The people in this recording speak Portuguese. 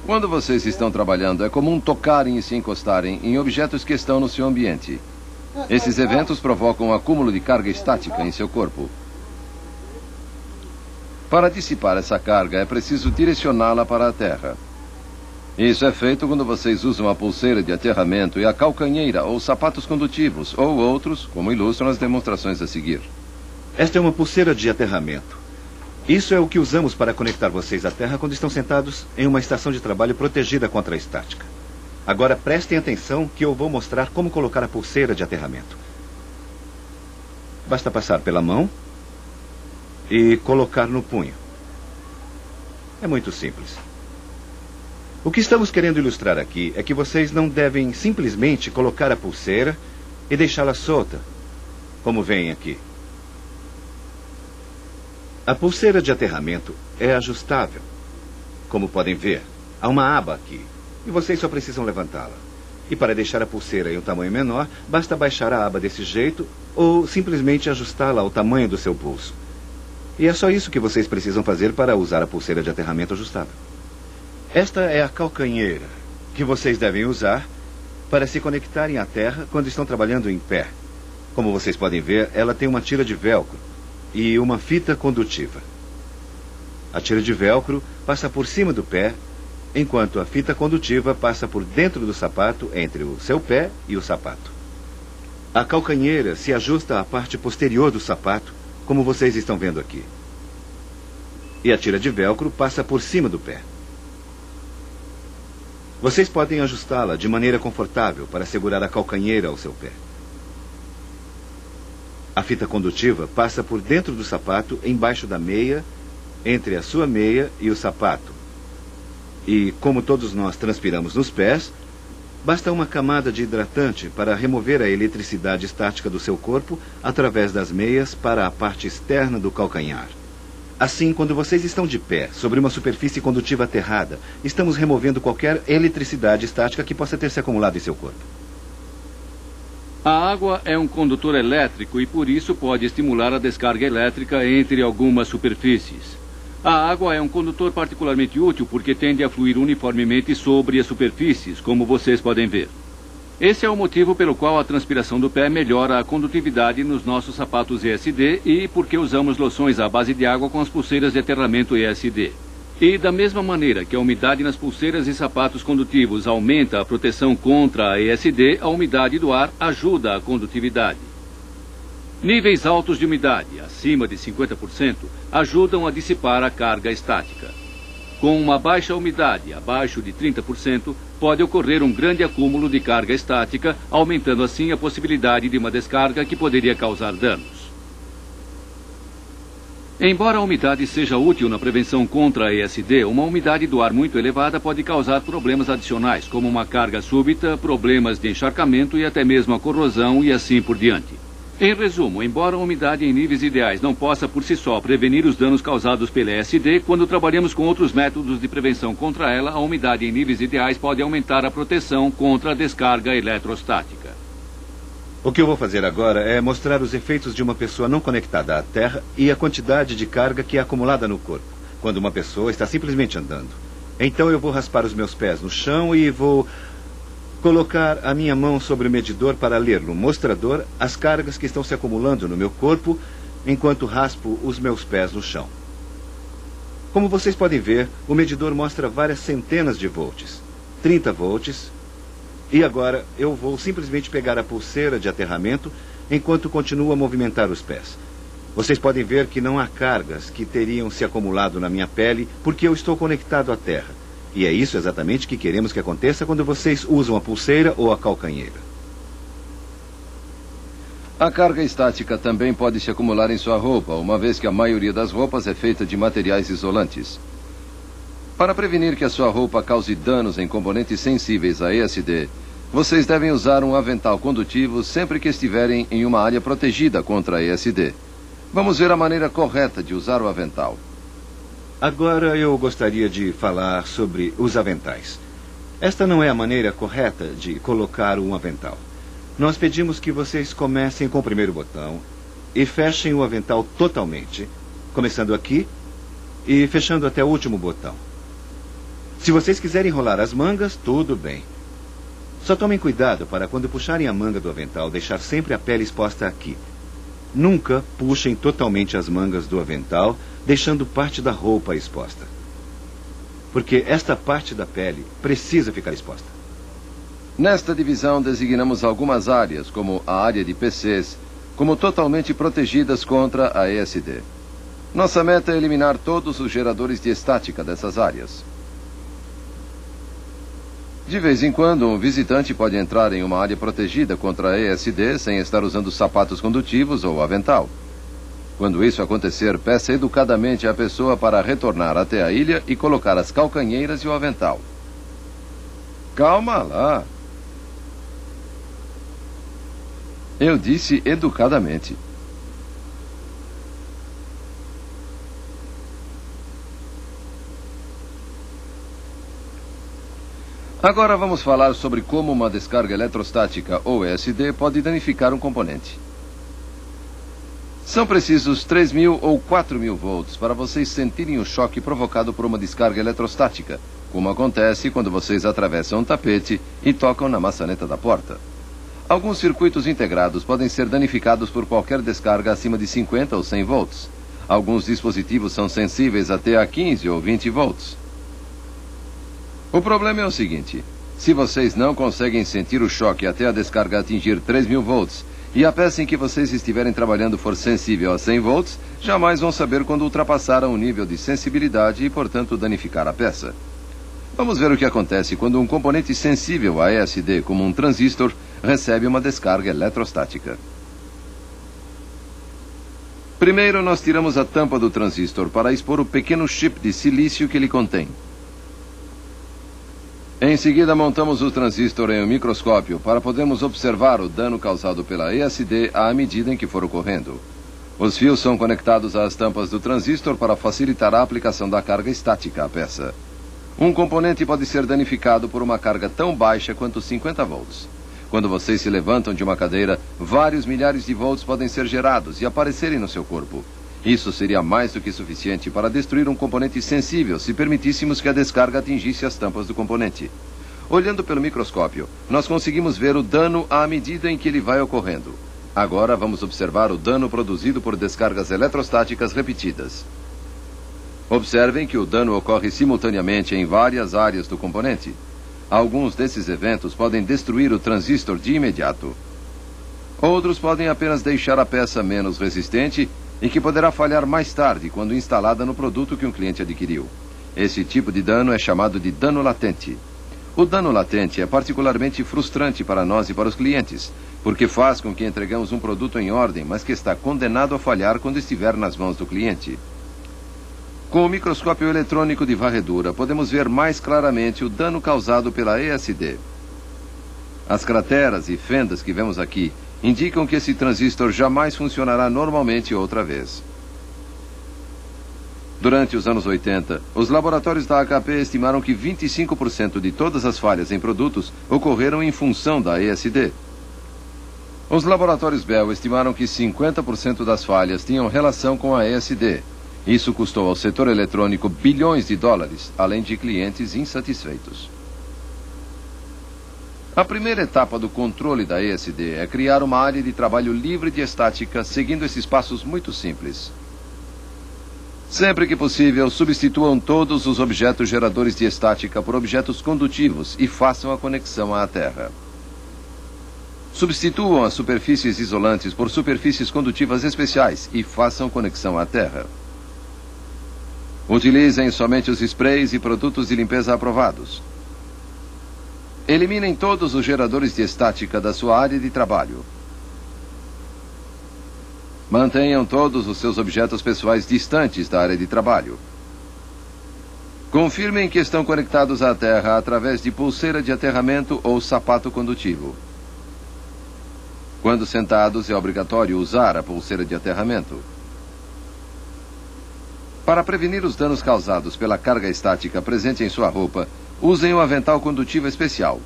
Quando vocês estão trabalhando, é comum tocarem e se encostarem em objetos que estão no seu ambiente. Esses eventos provocam um acúmulo de carga estática em seu corpo. Para dissipar essa carga, é preciso direcioná-la para a Terra. Isso é feito quando vocês usam a pulseira de aterramento e a calcanheira ou sapatos condutivos, ou outros, como ilustram as demonstrações a seguir. Esta é uma pulseira de aterramento. Isso é o que usamos para conectar vocês à Terra quando estão sentados em uma estação de trabalho protegida contra a estática. Agora prestem atenção que eu vou mostrar como colocar a pulseira de aterramento. Basta passar pela mão e colocar no punho. É muito simples. O que estamos querendo ilustrar aqui é que vocês não devem simplesmente colocar a pulseira e deixá-la solta, como veem aqui. A pulseira de aterramento é ajustável. Como podem ver, há uma aba aqui e vocês só precisam levantá-la. E para deixar a pulseira em um tamanho menor, basta baixar a aba desse jeito ou simplesmente ajustá-la ao tamanho do seu pulso. E é só isso que vocês precisam fazer para usar a pulseira de aterramento ajustável. Esta é a calcanheira que vocês devem usar para se conectarem à Terra quando estão trabalhando em pé. Como vocês podem ver, ela tem uma tira de velcro e uma fita condutiva. A tira de velcro passa por cima do pé, enquanto a fita condutiva passa por dentro do sapato, entre o seu pé e o sapato. A calcanheira se ajusta à parte posterior do sapato, como vocês estão vendo aqui. E a tira de velcro passa por cima do pé. Vocês podem ajustá-la de maneira confortável para segurar a calcanheira ao seu pé. A fita condutiva passa por dentro do sapato, embaixo da meia, entre a sua meia e o sapato. E, como todos nós transpiramos nos pés, basta uma camada de hidratante para remover a eletricidade estática do seu corpo através das meias para a parte externa do calcanhar. Assim, quando vocês estão de pé, sobre uma superfície condutiva aterrada, estamos removendo qualquer eletricidade estática que possa ter se acumulado em seu corpo. A água é um condutor elétrico e, por isso, pode estimular a descarga elétrica entre algumas superfícies. A água é um condutor particularmente útil porque tende a fluir uniformemente sobre as superfícies, como vocês podem ver. Esse é o motivo pelo qual a transpiração do pé melhora a condutividade nos nossos sapatos ESD e porque usamos loções à base de água com as pulseiras de aterramento ESD. E da mesma maneira que a umidade nas pulseiras e sapatos condutivos aumenta a proteção contra a ESD, a umidade do ar ajuda a condutividade. Níveis altos de umidade, acima de 50%, ajudam a dissipar a carga estática. Com uma baixa umidade, abaixo de 30%, pode ocorrer um grande acúmulo de carga estática, aumentando assim a possibilidade de uma descarga que poderia causar danos. Embora a umidade seja útil na prevenção contra a ESD, uma umidade do ar muito elevada pode causar problemas adicionais, como uma carga súbita, problemas de encharcamento e até mesmo a corrosão e assim por diante. Em resumo, embora a umidade em níveis ideais não possa por si só prevenir os danos causados pela ESD, quando trabalhamos com outros métodos de prevenção contra ela, a umidade em níveis ideais pode aumentar a proteção contra a descarga eletrostática. O que eu vou fazer agora é mostrar os efeitos de uma pessoa não conectada à Terra e a quantidade de carga que é acumulada no corpo, quando uma pessoa está simplesmente andando. Então eu vou raspar os meus pés no chão e vou colocar a minha mão sobre o medidor para ler no mostrador as cargas que estão se acumulando no meu corpo enquanto raspo os meus pés no chão. Como vocês podem ver, o medidor mostra várias centenas de volts, 30 volts, e agora eu vou simplesmente pegar a pulseira de aterramento enquanto continuo a movimentar os pés. Vocês podem ver que não há cargas que teriam se acumulado na minha pele porque eu estou conectado à Terra. E é isso exatamente que queremos que aconteça quando vocês usam a pulseira ou a calcanheira. A carga estática também pode se acumular em sua roupa, uma vez que a maioria das roupas é feita de materiais isolantes. Para prevenir que a sua roupa cause danos em componentes sensíveis a ESD, vocês devem usar um avental condutivo sempre que estiverem em uma área protegida contra a ESD. Vamos ver a maneira correta de usar o avental. Agora eu gostaria de falar sobre os aventais. Esta não é a maneira correta de colocar um avental. Nós pedimos que vocês comecem com o primeiro botão e fechem o avental totalmente, começando aqui e fechando até o último botão. Se vocês quiserem enrolar as mangas, tudo bem. Só tomem cuidado para quando puxarem a manga do avental, deixar sempre a pele exposta aqui. Nunca puxem totalmente as mangas do avental, deixando parte da roupa exposta. Porque esta parte da pele precisa ficar exposta. Nesta divisão, designamos algumas áreas, como a área de PCs, como totalmente protegidas contra a ESD. Nossa meta é eliminar todos os geradores de estática dessas áreas. De vez em quando, um visitante pode entrar em uma área protegida contra a ESD sem estar usando sapatos condutivos ou avental. Quando isso acontecer, peça educadamente à pessoa para retornar até a ilha e colocar as calcanheiras e o avental. Calma lá. Eu disse educadamente. Agora vamos falar sobre como uma descarga eletrostática ou ESD pode danificar um componente. São precisos 3.000 ou 4.000 volts para vocês sentirem o choque provocado por uma descarga eletrostática, como acontece quando vocês atravessam um tapete e tocam na maçaneta da porta. Alguns circuitos integrados podem ser danificados por qualquer descarga acima de 50 ou 100 volts. Alguns dispositivos são sensíveis até a 15 ou 20 volts. O problema é o seguinte: se vocês não conseguem sentir o choque até a descarga atingir 3.000 volts e a peça em que vocês estiverem trabalhando for sensível a 100 volts, jamais vão saber quando ultrapassaram o nível de sensibilidade e, portanto, danificar a peça. Vamos ver o que acontece quando um componente sensível a ESD, como um transistor, recebe uma descarga eletrostática. Primeiro, nós tiramos a tampa do transistor para expor o pequeno chip de silício que ele contém. Em seguida, montamos o transistor em um microscópio para podermos observar o dano causado pela ESD à medida em que for ocorrendo. Os fios são conectados às tampas do transistor para facilitar a aplicação da carga estática à peça. Um componente pode ser danificado por uma carga tão baixa quanto 50 volts. Quando vocês se levantam de uma cadeira, vários milhares de volts podem ser gerados e aparecerem no seu corpo. Isso seria mais do que suficiente para destruir um componente sensível se permitíssemos que a descarga atingisse as tampas do componente. Olhando pelo microscópio, nós conseguimos ver o dano à medida em que ele vai ocorrendo. Agora vamos observar o dano produzido por descargas eletrostáticas repetidas. Observem que o dano ocorre simultaneamente em várias áreas do componente. Alguns desses eventos podem destruir o transistor de imediato. Outros podem apenas deixar a peça menos resistente e que poderá falhar mais tarde quando instalada no produto que um cliente adquiriu. Esse tipo de dano é chamado de dano latente. O dano latente é particularmente frustrante para nós e para os clientes, porque faz com que entregamos um produto em ordem, mas que está condenado a falhar quando estiver nas mãos do cliente. Com o microscópio eletrônico de varredura, podemos ver mais claramente o dano causado pela ESD. As crateras e fendas que vemos aqui indicam que esse transistor jamais funcionará normalmente outra vez. Durante os anos 80, os laboratórios da HP estimaram que 25% de todas as falhas em produtos ocorreram em função da ESD. Os laboratórios Bell estimaram que 50% das falhas tinham relação com a ESD. Isso custou ao setor eletrônico bilhões de dólares, além de clientes insatisfeitos. A primeira etapa do controle da ESD é criar uma área de trabalho livre de estática, seguindo esses passos muito simples. Sempre que possível, substituam todos os objetos geradores de estática por objetos condutivos e façam a conexão à Terra. Substituam as superfícies isolantes por superfícies condutivas especiais e façam conexão à Terra. Utilizem somente os sprays e produtos de limpeza aprovados. Eliminem todos os geradores de estática da sua área de trabalho. Mantenham todos os seus objetos pessoais distantes da área de trabalho. Confirmem que estão conectados à Terra através de pulseira de aterramento ou sapato condutivo. Quando sentados, é obrigatório usar a pulseira de aterramento. Para prevenir os danos causados pela carga estática presente em sua roupa, usem um avental condutivo especial.